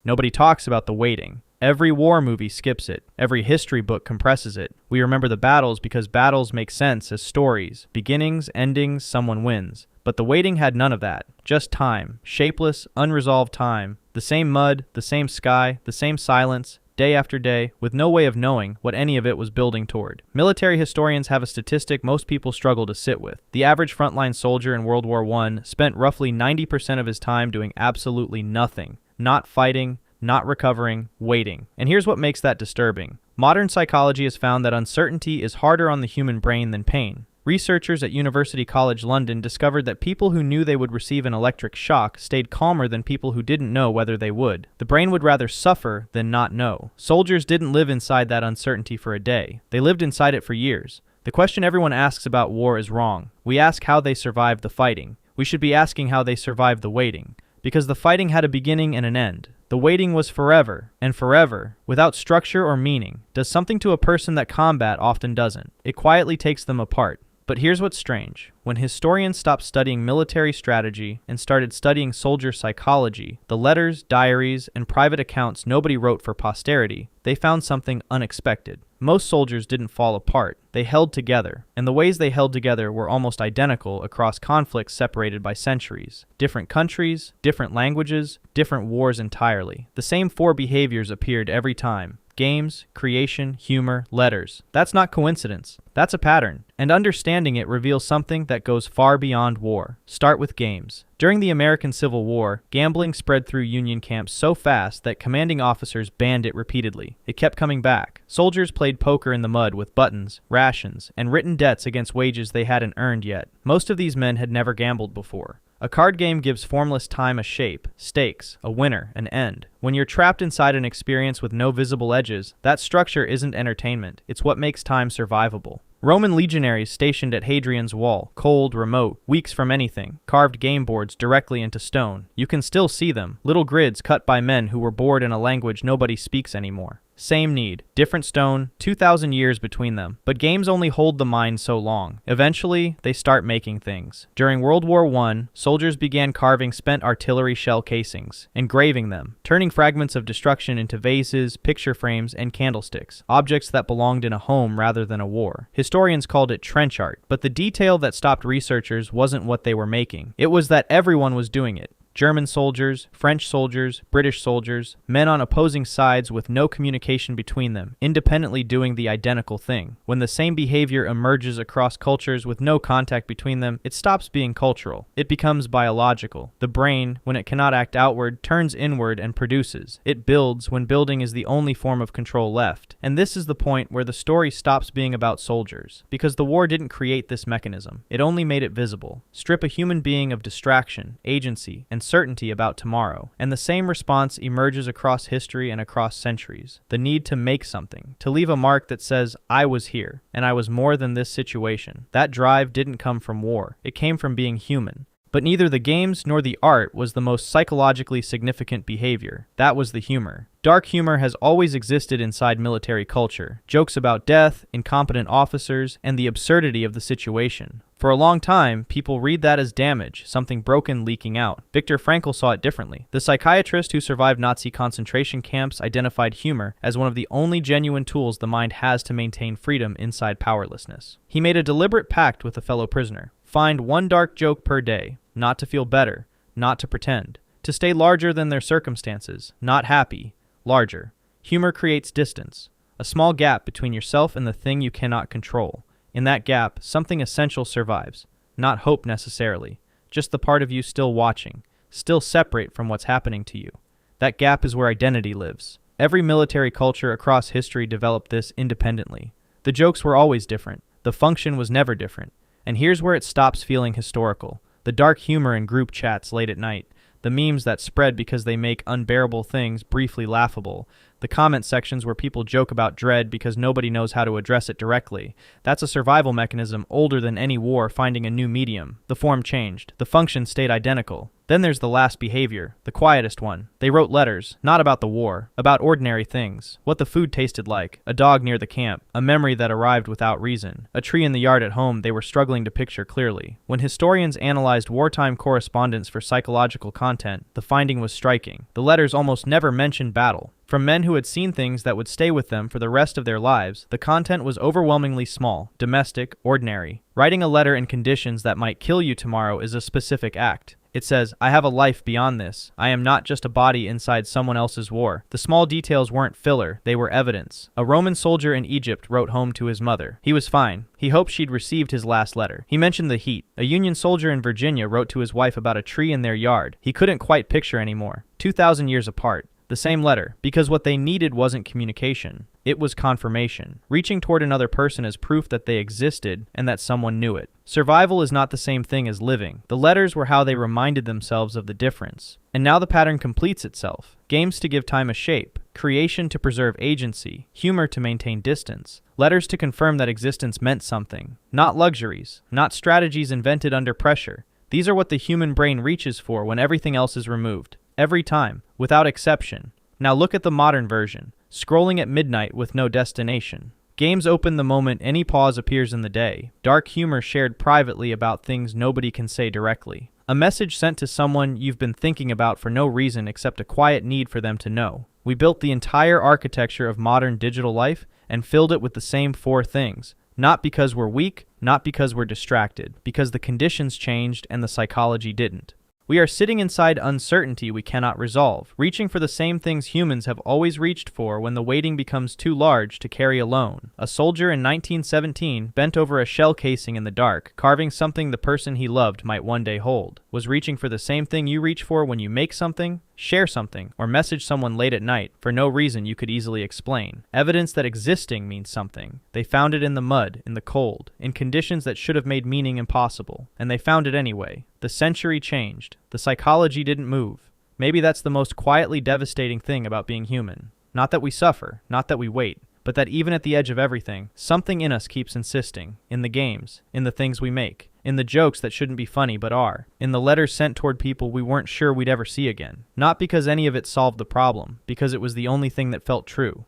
Nobody talks about the waiting. Every war movie skips it. Every history book compresses it. We remember the battles because battles make sense as stories. Beginnings, endings, someone wins. But the waiting had none of that. Just time. Shapeless, unresolved time. The same mud, the same sky, the same silence, day after day, with no way of knowing what any of it was building toward. Military historians have a statistic most people struggle to sit with. The average frontline soldier in World War I spent roughly 90% of his time doing absolutely nothing. Not fighting, not recovering, waiting. And here's what makes that disturbing. Modern psychology has found that uncertainty is harder on the human brain than pain. Researchers at University College London discovered that people who knew they would receive an electric shock stayed calmer than people who didn't know whether they would. The brain would rather suffer than not know. Soldiers didn't live inside that uncertainty for a day. They lived inside it for years. The question everyone asks about war is wrong. We ask how they survived the fighting. We should be asking how they survived the waiting. Because the fighting had a beginning and an end. The waiting was forever, and forever, without structure or meaning, does something to a person that combat often doesn't. It quietly takes them apart. But here's what's strange. When historians stopped studying military strategy and started studying soldier psychology, the letters, diaries, and private accounts nobody wrote for posterity, they found something unexpected. Most soldiers didn't fall apart. They held together, and the ways they held together were almost identical across conflicts separated by centuries. Different countries, different languages, different wars entirely. The same four behaviors appeared every time. Games, creation, humor, letters. That's not coincidence. That's a pattern. And understanding it reveals something that goes far beyond war. Start with games. During the American Civil War, gambling spread through Union camps so fast that commanding officers banned it repeatedly. It kept coming back. Soldiers played poker in the mud with buttons, rations, and written debts against wages they hadn't earned yet. Most of these men had never gambled before. A card game gives formless time a shape, stakes, a winner, an end. When you're trapped inside an experience with no visible edges, that structure isn't entertainment. It's what makes time survivable. Roman legionaries stationed at Hadrian's Wall, cold, remote, weeks from anything, carved game boards directly into stone. You can still see them, little grids cut by men who were bored in a language nobody speaks anymore. Same need, different stone, 2,000 years between them. But games only hold the mind so long. Eventually, they start making things. During World War I, soldiers began carving spent artillery shell casings, engraving them, turning fragments of destruction into vases, picture frames, and candlesticks, objects that belonged in a home rather than a war. Historians called it trench art, but the detail that stopped researchers wasn't what they were making. It was that everyone was doing it. German soldiers, French soldiers, British soldiers, men on opposing sides with no communication between them, independently doing the identical thing. When the same behavior emerges across cultures with no contact between them, it stops being cultural. It becomes biological. The brain, when it cannot act outward, turns inward and produces. It builds when building is the only form of control left. And this is the point where the story stops being about soldiers. Because the war didn't create this mechanism. It only made it visible. Strip a human being of distraction, agency, and certainty about tomorrow, and the same response emerges across history and across centuries. The need to make something, to leave a mark that says, I was here, and I was more than this situation. That drive didn't come from war. It came from being human. But neither the games nor the art was the most psychologically significant behavior. That was the humor. Dark humor has always existed inside military culture. Jokes about death, incompetent officers, and the absurdity of the situation. For a long time, people read that as damage, something broken leaking out. Viktor Frankl saw it differently. The psychiatrist who survived Nazi concentration camps identified humor as one of the only genuine tools the mind has to maintain freedom inside powerlessness. He made a deliberate pact with a fellow prisoner. Find one dark joke per day, not to feel better, not to pretend. To stay larger than their circumstances, not happy, larger. Humor creates distance, a small gap between yourself and the thing you cannot control. In that gap, something essential survives. Not hope necessarily, just the part of you still watching, still separate from what's happening to you. That gap is where identity lives. Every military culture across history developed this independently. The jokes were always different. The function was never different. And here's where it stops feeling historical. The dark humor in group chats late at night. The memes that spread because they make unbearable things briefly laughable. The comment sections where people joke about dread because nobody knows how to address it directly. That's a survival mechanism older than any war finding a new medium. The form changed. The function stayed identical. Then there's the last behavior, the quietest one. They wrote letters, not about the war, about ordinary things. What the food tasted like, a dog near the camp, a memory that arrived without reason, a tree in the yard at home they were struggling to picture clearly. When historians analyzed wartime correspondence for psychological content, the finding was striking. The letters almost never mentioned battle. From men who had seen things that would stay with them for the rest of their lives, the content was overwhelmingly small, domestic, ordinary. Writing a letter in conditions that might kill you tomorrow is a specific act. It says, I have a life beyond this. I am not just a body inside someone else's war. The small details weren't filler, they were evidence. A Roman soldier in Egypt wrote home to his mother. He was fine. He hoped she'd received his last letter. He mentioned the heat. A Union soldier in Virginia wrote to his wife about a tree in their yard. He couldn't quite picture anymore. 2,000 years apart. The same letter, because what they needed wasn't communication. It was confirmation, reaching toward another person as proof that they existed and that someone knew it. Survival is not the same thing as living. The letters were how they reminded themselves of the difference. And now the pattern completes itself. Games to give time a shape, creation to preserve agency, humor to maintain distance, letters to confirm that existence meant something. Not luxuries, not strategies invented under pressure. These are what the human brain reaches for when everything else is removed. Every time, without exception. Now look at the modern version, scrolling at midnight with no destination. Games open the moment any pause appears in the day. Dark humor shared privately about things nobody can say directly. A message sent to someone you've been thinking about for no reason except a quiet need for them to know. We built the entire architecture of modern digital life and filled it with the same 4 things. Not because we're weak, not because we're distracted, because the conditions changed and the psychology didn't. We are sitting inside uncertainty we cannot resolve, reaching for the same things humans have always reached for when the waiting becomes too large to carry alone. A soldier in 1917 bent over a shell casing in the dark, carving something the person he loved might one day hold. Was reaching for the same thing you reach for when you make something, share something, or message someone late at night for no reason you could easily explain. Evidence that existing means something. They found it in the mud, in the cold, in conditions that should have made meaning impossible. And they found it anyway. The century changed. The psychology didn't move. Maybe that's the most quietly devastating thing about being human. Not that we suffer, not that we wait, but that even at the edge of everything, something in us keeps insisting. In the games, in the things we make, in the jokes that shouldn't be funny but are, in the letters sent toward people we weren't sure we'd ever see again. Not because any of it solved the problem, because it was the only thing that felt true.